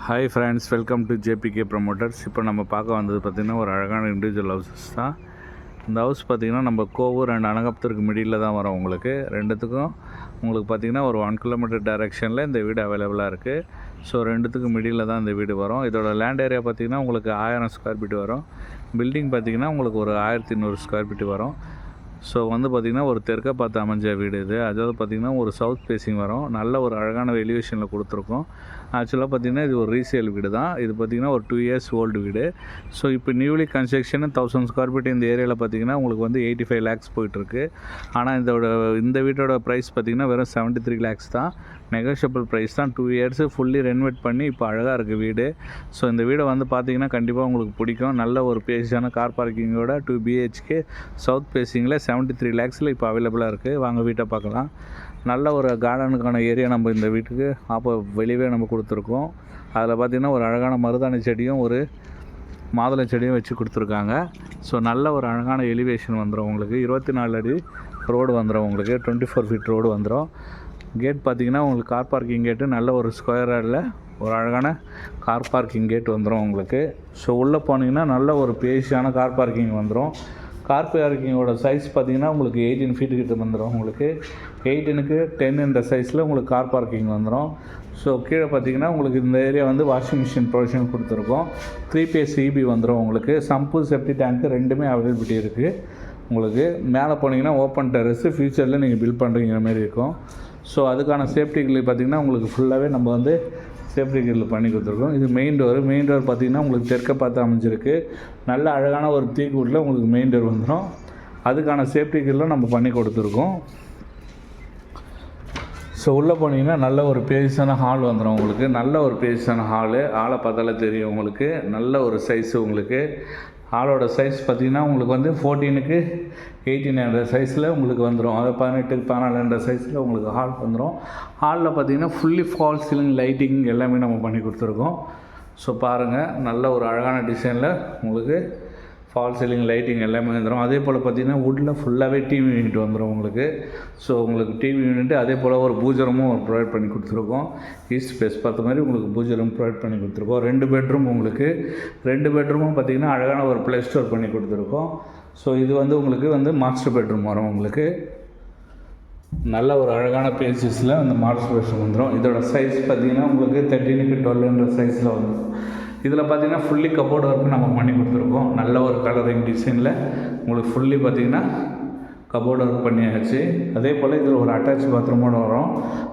Hi friends, welcome to JBK promoters. இப்போ நம்ம பார்க்க வந்தது பார்த்திங்கன்னா ஒரு அழகான இண்டிவிஜுவல் ஹவுசஸ் தான். இந்த ஹவுஸ் பார்த்திங்கன்னா நம்ம கோவூர் அண்ட் அனகாபுத்தூருக்கு மிடில் தான் வரும். ரெண்டுத்துக்கும் உங்களுக்கு பார்த்திங்கன்னா ஒரு 1 கிலோமீட்டர் டைரெக்ஷனில் இந்த வீடு அவைலபிளாக இருக்குது. ஸோ ரெண்டுத்துக்கும் மிடில் தான் இந்த வீடு வரும். இதோட லேண்ட் ஏரியா பார்த்திங்கன்னா உங்களுக்கு 1000 ஸ்கொயர் ஃபீட் வரும். பில்டிங் பார்த்திங்கன்னா உங்களுக்கு ஒரு 1200 ஸ்கொயர் ஃபீட் வரும். ஸோ பார்த்திங்கன்னா ஒரு தெற்க பார்த்து அமைஞ்ச வீடு இது. அதாவது பார்த்திங்கன்னா ஒரு சவுத் ஃபேஸிங் வரும். நல்ல ஒரு அழகான எலிவேஷனில் கொடுத்துருக்கோம். ஆக்சுவலாக பார்த்திங்கன்னா இது ஒரு ரீசேல் வீடு தான். இது பார்த்திங்கன்னா ஒரு 2 இயர்ஸ் ஓல்டு வீடு. ஸோ இப்போ நியூலி கன்ஸ்ட்ரக்ஷன் 1000 ஸ்கொயர் ஃபீட் இந்த ஏரியாவில் பார்த்திங்கன்னா உங்களுக்கு 85 லேக்ஸ் போயிட்டுருக்கு. ஆனால் இந்த வீட்டோட ப்ரைஸ் பார்த்திங்கன்னா வெறும் 73 லேக்ஸ் தான். நெகோஷியபிள் ப்ரைஸ் தான். 2 இயர்ஸு ஃபுல்லி ரெனோவேட் பண்ணி இப்போ அழகாக இருக்குது வீடு. ஸோ இந்த வீடை பார்த்திங்கன்னா கண்டிப்பாக உங்களுக்கு பிடிக்கும். நல்ல ஒரு பேஸான கார் பார்க்கிங்கோட 2 BHK சவுத் ஃபேஸிங்கில் 73 லேக்ஸில் இப்போ அவைலபிளாக இருக்குது. வாங்க வீட்டை பார்க்கலாம். நல்ல ஒரு கார்டனுக்கான ஏரியா நம்ம இந்த வீட்டுக்கு வெளியே நம்ம கொடுத்துருக்கோம். அதில் பார்த்திங்கன்னா ஒரு அழகான மருதாணி செடியும் ஒரு மாதுளை செடியும் வச்சு கொடுத்துருக்காங்க. ஸோ நல்ல ஒரு அழகான எலிவேஷன் வந்துடும். உங்களுக்கு 24 அடி ரோடு வந்துடும். உங்களுக்கு 24 ஃபீட் ரோடு வந்துடும். கேட் பார்த்திங்கன்னா உங்களுக்கு கார் பார்க்கிங் கேட்டு நல்ல ஒரு ஸ்கொயர் யார்டில் ஒரு அழகான கார் பார்க்கிங் கேட் வந்துடும் உங்களுக்கு. ஸோ உள்ளே போனீங்கன்னா நல்ல ஒரு பேஷியான கார் பார்க்கிங் வந்துடும். கார் பார்க்கிங்கோட சைஸ் பார்த்திங்கன்னா உங்களுக்கு 18 ஃபீட்டு கிட்ட வந்துடும். உங்களுக்கு 18க்கு 10 என்ற சைஸில் உங்களுக்கு கார் பார்க்கிங் வந்துடும். ஸோ கீழே பார்த்திங்கன்னா உங்களுக்கு இந்த ஏரியா வாஷிங் மிஷின் ப்ரொவிஷன் கொடுத்துருக்கோம். 3 phase EB வந்துடும். உங்களுக்கு சம்பு செப்டி டேங்க்கு ரெண்டுமே அவைலபிலிட்டி இருக்குது. உங்களுக்கு மேலே போனீங்கன்னா ஓப்பன் டெரஸு ஃப்யூச்சரில் நீங்கள் பில்ட் பண்ணுறீங்கிற மாதிரி இருக்கும். ஸோ அதுக்கான சேஃப்டி கிரில் பார்த்திங்கன்னா உங்களுக்கு ஃபுல்லாகவே நம்ம சேஃப்டி கிரில் பண்ணி கொடுத்துருக்கோம். இது மெயின் டோர் பார்த்திங்கன்னா உங்களுக்கு தெற்க பார்த்து அமைஞ்சிருக்கு. நல்ல அழகான ஒரு தீக்கூட்டில் உங்களுக்கு மெயின் டோர் வந்துடும். அதுக்கான சேஃப்டி கிரிலும் நம்ம பண்ணி கொடுத்துருக்கோம். ஸோ உள்ளே போனீங்கன்னா நல்ல ஒரு பேஸான ஹால் வந்துடும். உங்களுக்கு நல்ல ஒரு பேஸான ஆளை பார்த்தாலே தெரியும். உங்களுக்கு நல்ல ஒரு சைஸு. உங்களுக்கு ஹாலோட சைஸ் பார்த்திங்கன்னா உங்களுக்கு 14க்கு 18 என்ற சைஸில் உங்களுக்கு வந்துடும். அதாவது 18க்கு 14 என்ற சைஸில் உங்களுக்கு ஹால் வந்துடும். ஹாலில் பார்த்திங்கன்னா ஃபுல்லி ஃபால் சீலிங் லைட்டிங் எல்லாமே நம்ம பண்ணி கொடுத்துருக்கோம். ஸோ பாருங்கள், நல்ல ஒரு அழகான டிசைனில் உங்களுக்கு ஃபால் சீலிங் லைட்டிங் எல்லாமே வந்துடும். அதே போல் பார்த்திங்கன்னா வுட்டில் ஃபுல்லாகவே டிவி யூனிட் வந்துடும் உங்களுக்கு. ஸோ உங்களுக்கு டிவி யூனிட் அதே போல் ஒரு பூஜரமும் ப்ரொவைட் பண்ணி கொடுத்துருக்கோம். ஈஸ்ட் ஃபேஸ் பார்த்த மாதிரி உங்களுக்கு பூஜரம் ப்ரொவைட் பண்ணி கொடுத்துருக்கோம். 2 பெட்ரூம் உங்களுக்கு 2 பெட்ரூமும் பார்த்திங்கன்னா அழகான ஒரு ப்ளே ஸ்டோர் பண்ணி கொடுத்துருக்கோம். ஸோ இது உங்களுக்கு மாஸ்டர் பெட்ரூம் வரும். உங்களுக்கு நல்ல ஒரு அழகான பேசஸில் மாஸ்டர் பெட்ரூம் வந்துடும். இதோட சைஸ் பார்த்திங்கன்னா உங்களுக்கு 13க்கு 12 என்ற சைஸில் வந்துடும். இதில் பார்த்திங்கன்னா ஃபுல்லி கபோர்டு ஒர்க்கு நம்ம பண்ணி கொடுத்துருக்கோம். நல்ல ஒரு கலரிங் டிசைனில் உங்களுக்கு ஃபுல்லி பார்த்திங்கன்னா கபோர்டு ஒர்க் பண்ணியாச்சு. அதே போல் இதில் ஒரு அட்டாச் பாத்ரூமோடு வரும்.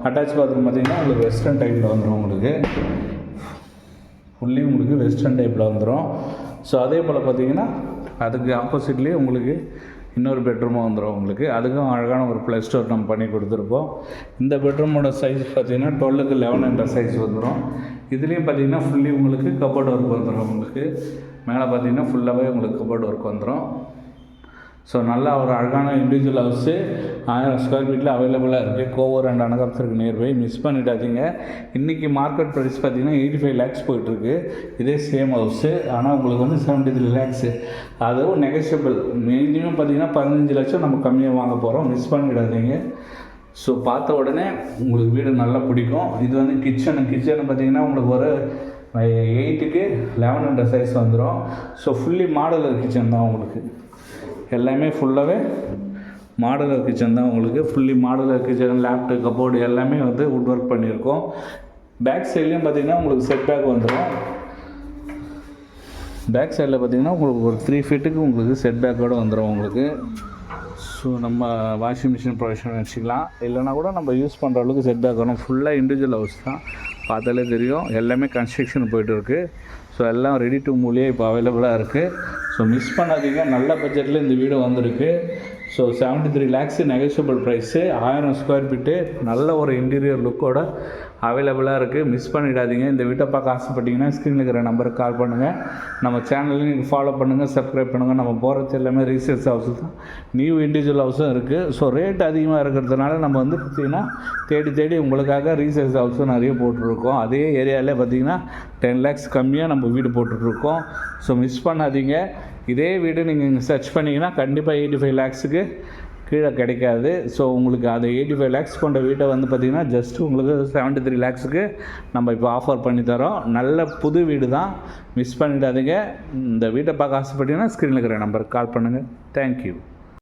அட்டாச் பாத்ரூம் பார்த்திங்கன்னா உங்களுக்கு வெஸ்டர்ன் டைப்பில் வந்துடும். உங்களுக்கு ஃபுல்லி உங்களுக்கு வெஸ்டர்ன் டைப்பில் வந்துடும். ஸோ அதே போல் பார்த்திங்கன்னா அதுக்கு ஆப்போசிட்லேயே உங்களுக்கு இன்னொரு பெட்ரூமும் வந்துடும். உங்களுக்கு அதுக்கும் அழகான ஒரு ப்ளே ஸ்டோர் நம்ம பண்ணி கொடுத்துருப்போம். இந்த பெட்ரூமோட சைஸ் பார்த்திங்கன்னா 12க்கு 11 என்ற சைஸ் வந்துடும். இதுலேயும் பார்த்திங்கன்னா ஃபுல்லி உங்களுக்கு கபோர்டு ஒர்க் வந்துடும். உங்களுக்கு மேலே பார்த்திங்கன்னா ஃபுல்லாகவே உங்களுக்கு கபோர்டு ஒர்க் வந்துடும். ஸோ நல்லா ஒரு அழகான இண்டிவிஜுவல் ஹவுஸு 1000 ஸ்கொயர் ஃபீட்டில் அவைலபிளாக இருக்குது. கோவூர் அண்ட் அனகாபுத்தூருக்கு நியர்பை. மிஸ் பண்ணிடாதீங்க. இன்றைக்கி மார்க்கெட் ப்ரைஸ் பார்த்திங்கன்னா 85 லேக்ஸ் போயிட்டுருக்கு. இதே சேம் ஹவுஸு. ஆனால் உங்களுக்கு 73 லேக்ஸு. அதுவும் நெகோஷியபிள். மினிமம் பார்த்திங்கன்னா 15 லட்சம் நம்ம கம்மியாக வாங்க போகிறோம். மிஸ் பண்ணிடாதீங்க. ஸோ பார்த்த உடனே உங்களுக்கு வீடு நல்லா பிடிக்கும். இது கிச்சனு பார்த்திங்கன்னா உங்களுக்கு ஒரு 8க்கு 11 என்ற சைஸ் வந்துடும். ஸோ ஃபுல்லி மாடலர் கிச்சன் தான். உங்களுக்கு எல்லாமே ஃபுல்லாகவே மாடலர் கிச்சன் தான். உங்களுக்கு fully modeller kitchen, laptop, cupboard எல்லாமே வுட் ஒர்க் பண்ணியிருக்கோம். பேக் சைட்லேயும் பார்த்திங்கன்னா உங்களுக்கு செட் பேக் வந்துடும். பேக் சைடில் பார்த்திங்கன்னா உங்களுக்கு ஒரு 3 ஃபீட்டுக்கு உங்களுக்கு செட் பேக்கோடு வந்துடும். உங்களுக்கு ஸோ நம்ம வாஷிங் மிஷின் ப்ரொவிஷன் வச்சுக்கலாம். இல்லைனா கூட நம்ம யூஸ் பண்ணுற அளவுக்கு செட் பேக் வரும். ஃபுல்லாக இண்டிவிஜுவல் ஹவுஸ் தான். பார்த்தாலே தெரியும். எல்லாமே கன்ஸ்ட்ரக்ஷன் போய்ட்டு இருக்குது. ஸோ எல்லாம் ரெடி டு மூலியே இப்போ அவைலபிளாக இருக்குது. ஸோ மிஸ் பண்ணாதீங்க. நல்ல பட்ஜெட்டில் இந்த வீடு வந்திருக்கு. So 73 lakhs negotiable price. 1000 square feet நல்ல ஒரு இன்டீரியர் லுக்கோட அவைலபிளாக இருக்குது. மிஸ் பண்ணிடாதீங்க. இந்த வீட்டை பார்க்க ஆசைப்பட்டீங்கன்னா ஸ்க்ரீனில் இருக்கிற நம்பருக்கு கால் பண்ணுங்கள். நம்ம சேனல்லையும் நீங்கள் ஃபாலோ பண்ணுங்கள், சப்ஸ்கிரைப் பண்ணுங்கள். நம்ம போகிறது எல்லாமே ரீசேல்ஸ் ஹவுஸு தான். நியூ இண்டிவிஜுவல் ஹவுஸும் இருக்குது. ஸோ ரேட் அதிகமாக இருக்கிறதுனால நம்ம பார்த்திங்கன்னா தேடி உங்களுக்காக ரீசேல்ஸ் ஹவுஸும் நிறைய போட்டுருக்கோம். அதே ஏரியாவிலே பார்த்திங்கன்னா 10 லேக்ஸ் கம்மியாக நம்ம வீடு போட்டுட்ருக்கோம். ஸோ மிஸ் பண்ணாதீங்க. இதே வீடு நீங்கள் இங்கே சர்ச் பண்ணிங்கன்னா கண்டிப்பாக 85 லேக்ஸுக்கு கீழே கிடைக்காது. ஸோ உங்களுக்கு அது 85 lakhs கொண்ட வீட்டை வந்து பார்த்திங்கன்னா ஜஸ்ட் உங்களுக்கு 73 lakhsக்கு நம்ம இப்போ ஆஃபர் பண்ணி தரோம். நல்ல புது வீடு தான், மிஸ் பண்ணிடாதீங்க. இந்த வீட்டை பார்க்க ஆசைப்பட்டீங்கன்னா ஸ்க்ரீனில் இருக்கிற நம்பருக்கு கால் பண்ணுங்கள். தேங்க்யூ.